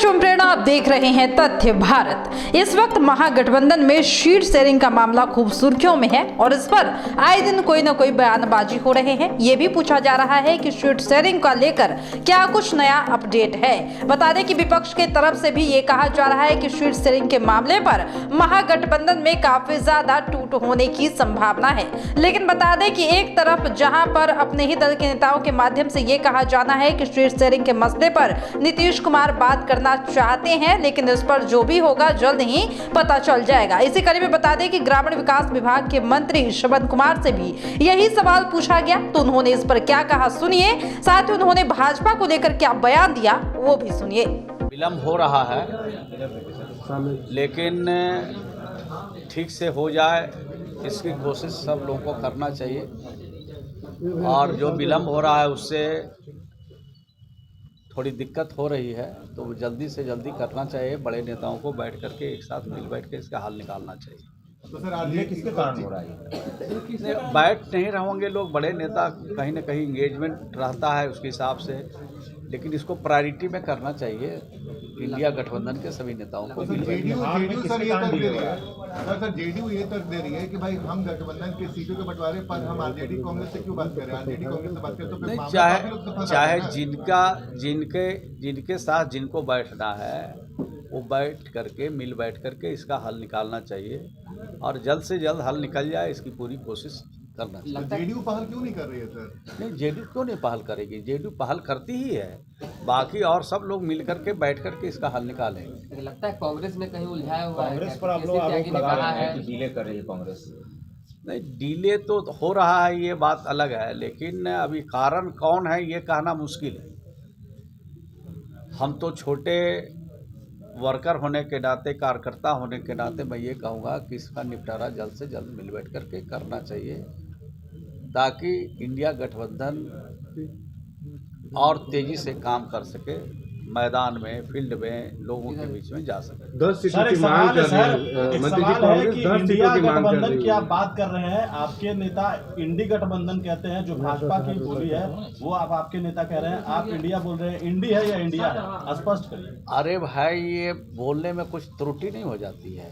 शुभ प्रेरणा, आप देख रहे हैं तथ्य भारत। इस वक्त महागठबंधन में सीट शेयरिंग का मामला खूब सुर्खियों में है और इस पर आए दिन कोई न कोई बयानबाजी हो रहे हैं। ये भी पूछा जा रहा है कि सीट शेयरिंग का लेकर क्या कुछ नया अपडेट है। बता दें कि विपक्ष के तरफ से भी ये कहा जा रहा है कि सीट शेयरिंग के मामले पर महागठबंधन में काफी ज्यादा टूट होने की संभावना है। लेकिन बता दें कि एक तरफ जहां पर अपने ही दल के नेताओं के माध्यम से ये कहा जाना है कि सीट शेयरिंग के मसले पर नीतीश कुमार बात करना चाहते हैं, लेकिन इस पर जो भी होगा जल्द ही पता चल जाएगा। इसी कड़ी में बता दें कि ग्रामीण विकास विभाग के मंत्री श्रवण कुमार से भी यही सवाल पूछा गया, तो उन्होंने इस पर क्या कहा सुनिए। साथ ही उन्होंने भाजपा को लेकर क्या बयान दिया वो भी सुनिए। विलम्ब हो रहा है, लेकिन ठीक से हो जाए इसकी कोशिश सब लोगों को करना चाहिए। और जो विलम्ब हो रहा है उससे थोड़ी दिक्कत हो रही है, तो जल्दी से जल्दी करना चाहिए। बड़े नेताओं को बैठ करके एक साथ मिल बैठ के इसका हल निकालना चाहिए। तो सर आज ये किसके कारण हो रहा है? बैठ नहीं रहेंगे लोग, बड़े नेता कहीं ना कहीं इंगेजमेंट रहता है उसके हिसाब से, लेकिन इसको प्रायोरिटी में करना चाहिए इंडिया गठबंधन के सभी नेताओं को। जेडीयू सर ये तर्क दे रही है, सर जेडीयू ये तर्क दे रही है कि भाई हम गठबंधन के सीटों के बंटवारे पर हम आरजेडी कांग्रेस से क्यों बात कर रहे हैं? आरजेडी कांग्रेस से बात करें तो फिर चाहे जिनके साथ जिनको बैठना है वो बैठ करके मिल बैठ करके इसका हल निकालना चाहिए और जल्द से जल्द हल निकल जाए इसकी पूरी कोशिश करना चाहिए। जेडीयू पहल क्यों नहीं कर रही है सर? नहीं, जेडीयू क्यों नहीं पहल करेगी? जेडीयू पहल करती ही है, बाकी और सब लोग मिल करके बैठ करके इसका हल निकालेंगे। लगता है कांग्रेस ने कहीं उलझाया हुआ है, कांग्रेस पर आप लोग आरोप लगा रहे हैं कि डीले कर रही है कांग्रेस। नहीं, डीले तो हो रहा है, ये बात अलग है, लेकिन अभी कारण कौन है ये कहना मुश्किल है। हम तो छोटे वर्कर होने के नाते, कार्यकर्ता होने के नाते मैं ये कहूँगा कि इसका निपटारा जल्द से जल्द मिल बैठ करके करना चाहिए, ताकि इंडिया गठबंधन और तेज़ी से काम कर सके, मैदान में, फील्ड में, लोगों के बीच में जा सके। 10 सीटों की मांग कर रहे हैं मंत्री जी, कांग्रेस 10 सीटों की मांग कर रही है। की आप बात कर रहे हैं, आपके नेता इंडी गठबंधन कहते हैं, जो भाजपा की बोली है वो आपके नेता कह रहे हैं, आप इंडिया बोल रहे हैं। इंडी है या इंडिया है, स्पष्ट करिए। अरे भाई, ये बोलने में कुछ त्रुटि नहीं हो जाती है?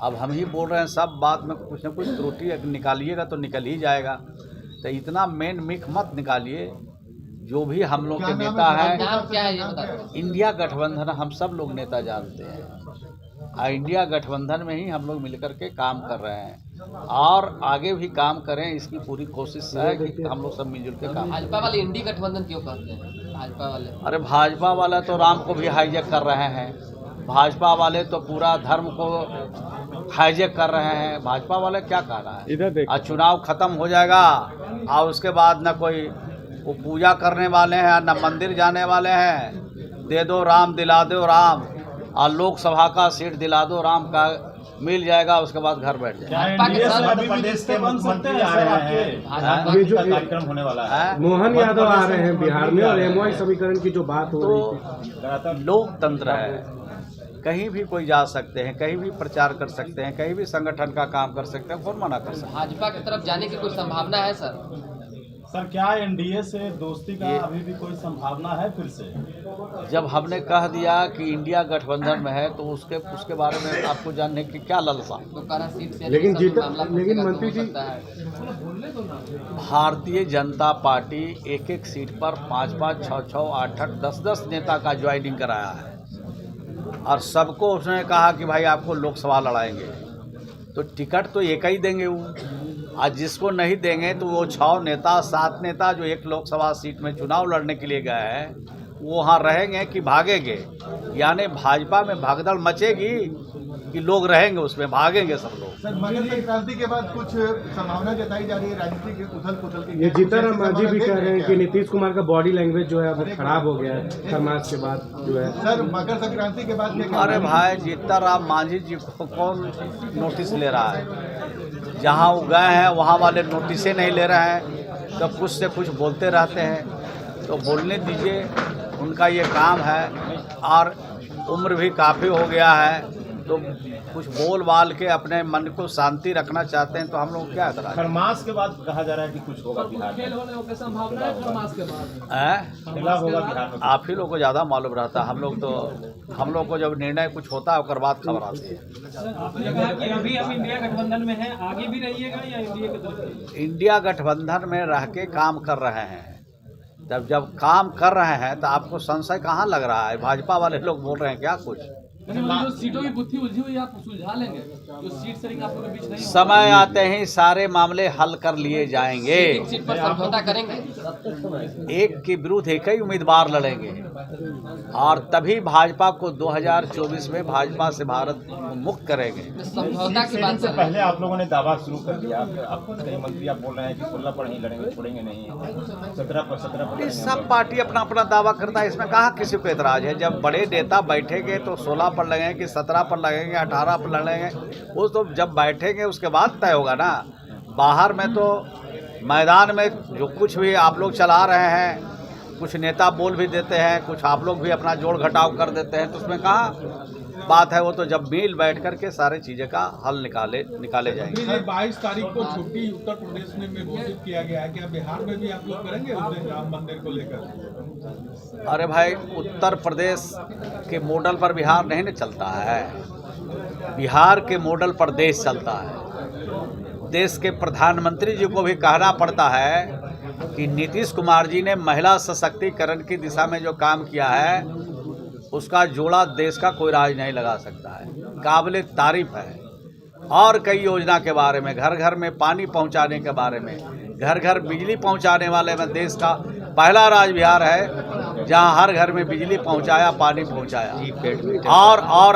अब हम ही बोल रहे हैं, सब बात में कुछ न कुछ त्रुटि निकालिएगा तो निकल ही जाएगा। तो इतना मेन मिक मत निकालिए। जो भी हम लोग के नेता है, इंडिया गठबंधन हम सब लोग नेता जानते हैं, इंडिया गठबंधन में ही हम लोग मिलकर के काम कर रहे हैं और आगे भी काम करें, इसकी पूरी कोशिश है कि हम लोग सब मिलजुल के काम। भाजपा वाले इंडी गठबंधन क्यों करते हैं? भाजपा वाले, अरे भाजपा वाला तो राम को भी हाईजैक कर रहे हैं, भाजपा वाले तो पूरा धर्म को हाईजैक कर रहे हैं। भाजपा वाले क्या कह रहा है? और चुनाव खत्म हो जाएगा और उसके बाद न कोई वो पूजा करने वाले हैं न मंदिर जाने वाले हैं। दे दो राम, दिला दो राम, और लोकसभा का सीट दिला दो राम का, मिल जाएगा, उसके बाद घर बैठ जाए। प्रदेश के मुख्यमंत्री आ रहे हैं, ये जो कार्यक्रम होने वाला है, मोहन यादव आ रहे हैं बिहार में, और एमवाई समीकरण की जो बात हो रही तो लोकतंत्र है, कहीं भी कोई जा सकते हैं, कहीं भी प्रचार कर सकते हैं, कहीं भी संगठन का काम कर सकते हैं, कौन मना कर सकते हैं? भाजपा की तरफ जाने की कोई संभावना है सर? सर क्या एनडीए से दोस्ती का अभी भी कोई संभावना है फिर से? जब हमने कह दिया कि इंडिया गठबंधन में है तो उसके बारे में आपको जानने की क्या लालसा? लेकिन मंत्री जी, भारतीय जनता पार्टी एक एक सीट पर 5-5, 6-6, 8-8, 10-10 नेता का ज्वाइनिंग कराया है और सबको उसने कहा कि भाई आपको लोकसभा लड़ाएंगे, तो टिकट तो एक ही देंगे वो। आज जिसको नहीं देंगे तो वो 6 नेता 7 नेता जो एक लोकसभा सीट में चुनाव लड़ने के लिए गए हैं वो वहाँ रहेंगे कि भागेंगे? यानी भाजपा में भागदड़ मचेगी कि लोग रहेंगे उसमें, भागेंगे सब लोग। सर मकर संक्रांति के बाद कुछ संभावना जताई जा रही है राजनीतिक उथल पुथल की। ये जीतन मांझी भी कह रहे हैं कि नीतीश कुमार का बॉडी लैंग्वेज जो है वो खराब हो गया है खरमास के बाद जो है। सर मकर संक्रांति के बाद क्या? अरे भाई, जीतन मांझी जी को कौन नोटिस ले रहा है? जहाँ वो गए हैं वहाँ वाले नोटिस नहीं ले रहे हैं, तो कुछ से कुछ बोलते रहते हैं, तो बोलने दीजिए, उनका ये काम है और उम्र भी काफ़ी हो गया है, तो कुछ बोल बाल के अपने मन को शांति रखना चाहते हैं, तो हम लोग क्या करें? खरमास के बाद कहा जा रहा है कि कुछ होगा बिहार में, हैं? खेला होगा बिहार में। आप ही लोग को ज़्यादा मालूम रहता है। हम लोग को जब निर्णय कुछ होता है उसके बाद खबर आती है। आपने कहा कि अभी हम इंडिया गठबंधन में हैं, आगे भी रहिएगा या इंडिया की तरफ? इंडिया गठबंधन में रह के काम कर रहे हैं। जब काम कर रहे हैं तो आपको संशय कहाँ लग रहा है? भाजपा वाले लोग बोल रहे हैं क्या कुछ? जो सीटों की गुत्थी उलझी हुई आप सुलझा लेंगे, जो सीट शेयरिंग आप लोगों के बीच नहीं समय आते ही सारे मामले हल कर लिए जाएंगे। एक सीट पर समझौता करेंगे। एक के विरुद्ध एक ही उम्मीदवार लड़ेंगे और तभी भाजपा को 2024 में भाजपा से भारत मुक्त करेंगे। समझौता की बात से पहले आप लोगों ने दावा शुरू कर दिया। आप कई मंत्री आप बोल रहे हैं कि 16 पर ही लड़ेंगे, छोड़ेंगे नहीं, 17 पर ये सब पार्टी अपना अपना दावा करता है, इसमें कहाँ किसी को एतराज है। जब बड़े नेता बैठेंगे तो 16 पर लगेंगे कि 17 पर लगेंगे, 18 पर लड़ेंगे, वो तो जब बैठेंगे उसके बाद तय होगा ना। बाहर में तो मैदान में जो कुछ भी आप लोग चला रहे हैं, कुछ नेता बोल भी देते हैं, कुछ आप लोग भी अपना जोड़ घटाव कर देते हैं, तो उसमें कहाँ बात है। वो तो जब मिल बैठ करके सारी चीज़ें का हल निकाले जाएंगे। 22 तारीख को छुट्टी उत्तर प्रदेश में घोषित किया गया है, क्या बिहार में भी आप लोग करेंगे उस दिन राम मंदिर को लेकर? अरे भाई, उत्तर प्रदेश के मॉडल पर बिहार नहीं न चलता है। बिहार के मॉडल पर देश चलता है। देश के प्रधानमंत्री जी को भी कहना पड़ता है कि नीतीश कुमार जी ने महिला सशक्तिकरण की दिशा में जो काम किया है, उसका जोड़ा देश का कोई राज नहीं लगा सकता है। काबिले तारीफ है। और कई योजना के बारे में, घर घर में पानी पहुंचाने के बारे में, घर घर बिजली पहुंचाने वाले में देश का पहला राज्य बिहार है, जहां हर घर में बिजली पहुंचाया, पानी पहुंचाया। और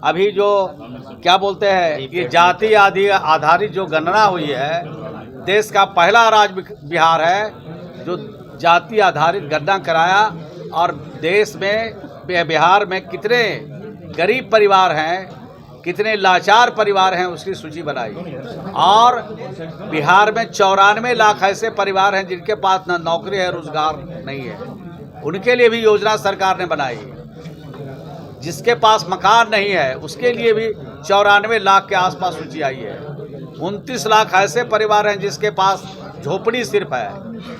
अभी जो क्या बोलते हैं, ये जाति आधारित जो गणना हुई है, देश का पहला राज्य बिहार है जो जाति आधारित गणना कराया। और देश में, बिहार में कितने गरीब परिवार हैं, कितने लाचार परिवार हैं, उसकी सूची बनाई। और बिहार में 94 लाख ऐसे परिवार हैं जिनके पास न नौकरी है, रोजगार नहीं है। उनके लिए भी योजना सरकार ने बनाई। जिसके पास मकान नहीं है उसके लिए भी 94 लाख के आसपास सूची आई है। 29 लाख ऐसे परिवार हैं जिसके पास झोपड़ी सिर्फ है,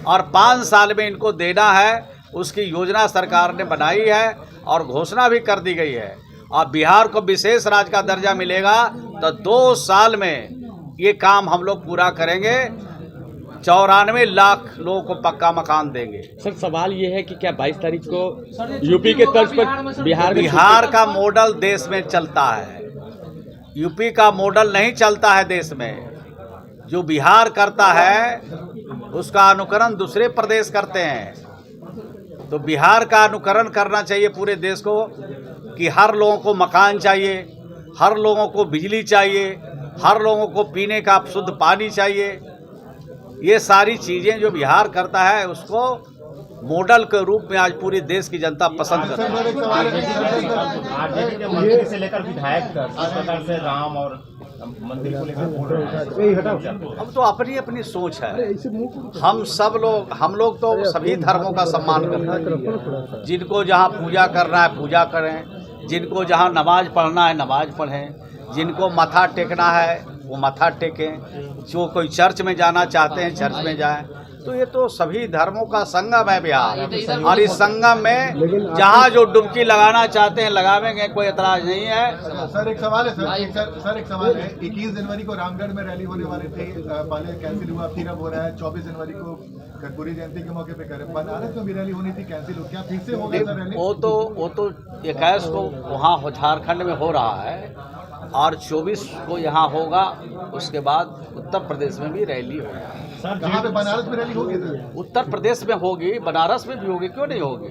और 5 साल में इनको देना है, उसकी योजना सरकार ने बनाई है और घोषणा भी कर दी गई है। और बिहार को विशेष राज्य का दर्जा मिलेगा तो 2 साल में ये काम हम लोग पूरा करेंगे। 94 लाख लोगों को पक्का मकान देंगे। सर, सवाल ये है कि क्या 22 तारीख को यूपी के तर्ज पर बिहार का मॉडल देश में चलता है, यूपी का मॉडल नहीं चलता है देश में। जो बिहार करता है उसका अनुकरण दूसरे प्रदेश करते हैं। तो बिहार का अनुकरण करना चाहिए पूरे देश को कि हर लोगों को मकान चाहिए, हर लोगों को बिजली चाहिए, हर लोगों को पीने का शुद्ध पानी चाहिए। ये सारी चीज़ें जो बिहार करता है उसको मॉडल के रूप में आज पूरे देश की जनता पसंद करती है। आरजेडी के मंत्री से लेकर विधायक तक इस प्रकार से राम और मंदिर को लेकर बोल रहे हैं। अब तो अपनी अपनी सोच है। हम लोग तो सभी धर्मों का सम्मान करते हैं। जिनको जहाँ पूजा करना है पूजा करें, जिनको जहाँ नमाज पढ़ना है नमाज पढ़ें, जिनको मत्था टेकना है वो मत्था टेकें, जो कोई चर्च में जाना चाहते हैं चर्च में जाएं। तो ये तो सभी धर्मों का संगम है बिहार, और इस संगम में जहाँ जो डुबकी लगाना चाहते हैं लगावेंगे, कोई एतराज नहीं है। सर एक सवाल है सर एक सवाल है। 21 जनवरी को रामगढ़ में रैली होने वाली थी, पहले कैंसिल हुआ, फिर अब हो रहा है। 24 जनवरी को कर्पूरी जयंती के मौके पे करें। बनारस में भी रैली होनी थी, कैंसिल हो, क्या फिर से हो गया रैली? वो तो 21 को वहाँ झारखंड में हो रहा है और 24 को यहाँ होगा। उसके बाद उत्तर प्रदेश में भी रैली होगी। कहाँ पे? बनारस में रैली होगी सर? उत्तर प्रदेश में होगी, बनारस में भी होगी, क्यों नहीं होगी।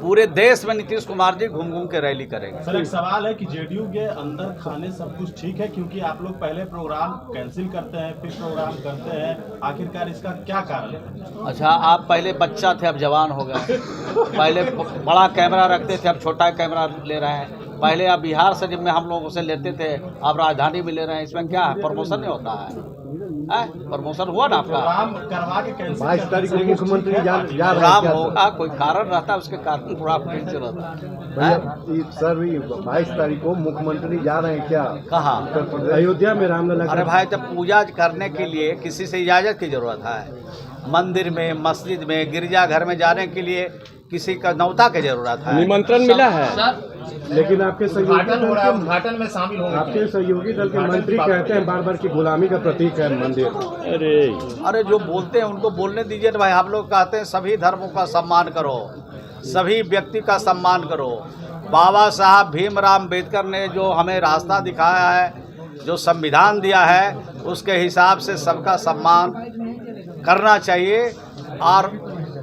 पूरे देश में नीतीश कुमार जी घूम घूम के रैली करेंगे। सर एक सवाल है कि जेडीयू के अंदर खाने सब कुछ ठीक है, क्योंकि आप लोग पहले प्रोग्राम कैंसिल करते हैं फिर प्रोग्राम करते हैं, आखिरकार इसका क्या कारण है? अच्छा, आप पहले बच्चा थे अब जवान हो गए। पहले बड़ा कैमरा रखते थे अब छोटा कैमरा ले रहे हैं। पहले आप बिहार से जब हम लोगों से लेते थे अब राजधानी में ले रहे हैं। इसमें क्या है? प्रमोशन नहीं होता है। प्रमोशन हुआ ना आपका? राम करवा के कैंसिल 22 तारीख को मुख्यमंत्री जा रहे प्रोग्राम होगा, कोई कारण रहता है, उसके कारण पूरा कैंसिल रहता है। सर 22 तारीख को मुख्यमंत्री जा रहे हैं क्या? कहाँ? अयोध्या में रामलला। अरे भाई, जब पूजा करने के लिए किसी से इजाज़त की जरूरत है। मंदिर में, मस्जिद में, गिरजाघर में जाने के लिए किसी का न्योता की जरूरत है। निमंत्रण मिला है, लेकिन आपके उद्घाटन हो रहा है, उद्घाटन में शामिल होंगे। आपके सहयोगी दल के मंत्री कहते हैं बार बार की गुलामी का प्रतीक है मंदिर। अरे जो बोलते हैं उनको बोलने दीजिए ना भाई। हम लोग कहते हैं सभी धर्मों का सम्मान करो, सभी व्यक्ति का सम्मान करो। बाबा साहब भीमराव अम्बेडकर ने जो हमें रास्ता दिखाया है, जो संविधान दिया है, उसके हिसाब से सबका सम्मान करना चाहिए। और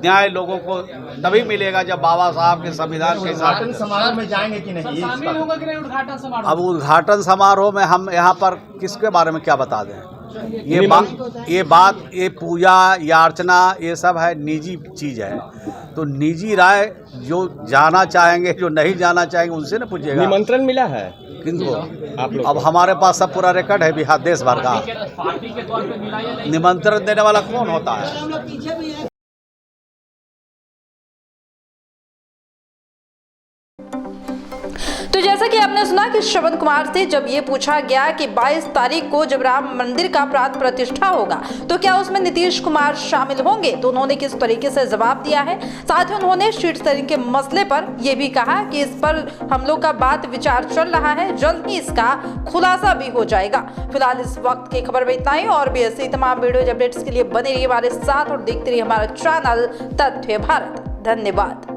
न्याय लोगों को तभी मिलेगा जब बाबा साहब के संविधान के हिसाब उद्घाटन समारोह में जाएंगे कि नहीं? शामिल होगा कि नहीं उद्घाटन समारोह? अब उद्घाटन समारोह में हम यहाँ पर किसके बारे में क्या बता दें? ये पूजा या अर्चना ये सब है, निजी चीज़ है। तो निजी राय जो जाना चाहेंगे, जो नहीं जाना चाहेंगे, उनसे न पूछिएगा। निमंत्रण मिला है किनको? आप लोग? अब हमारे पास सब पूरा रिकॉर्ड है बिहार देश भर का। पार्टी के तौर पे मिला या नहीं? निमंत्रण देने वाला कौन होता है? तो जैसा कि आपने सुना कि श्रवण कुमार से जब ये पूछा गया कि 22 तारीख को जब राम मंदिर का प्राण प्रतिष्ठा होगा तो क्या उसमें नीतीश कुमार शामिल होंगे, तो उन्होंने किस तरीके से जवाब दिया है। साथ ही उन्होंने शीट शेयरिंग के मसले पर यह भी कहा कि इस पर हम लोग का बात विचार चल रहा है, जल्द ही इसका खुलासा भी हो जाएगा। फिलहाल इस वक्त की खबर में इतना ही, और भी ऐसी तमाम वीडियो अपडेट्स के लिए बने रहिए हमारे साथ और देखते रहिए हमारा चैनल तथ्य भारत। धन्यवाद।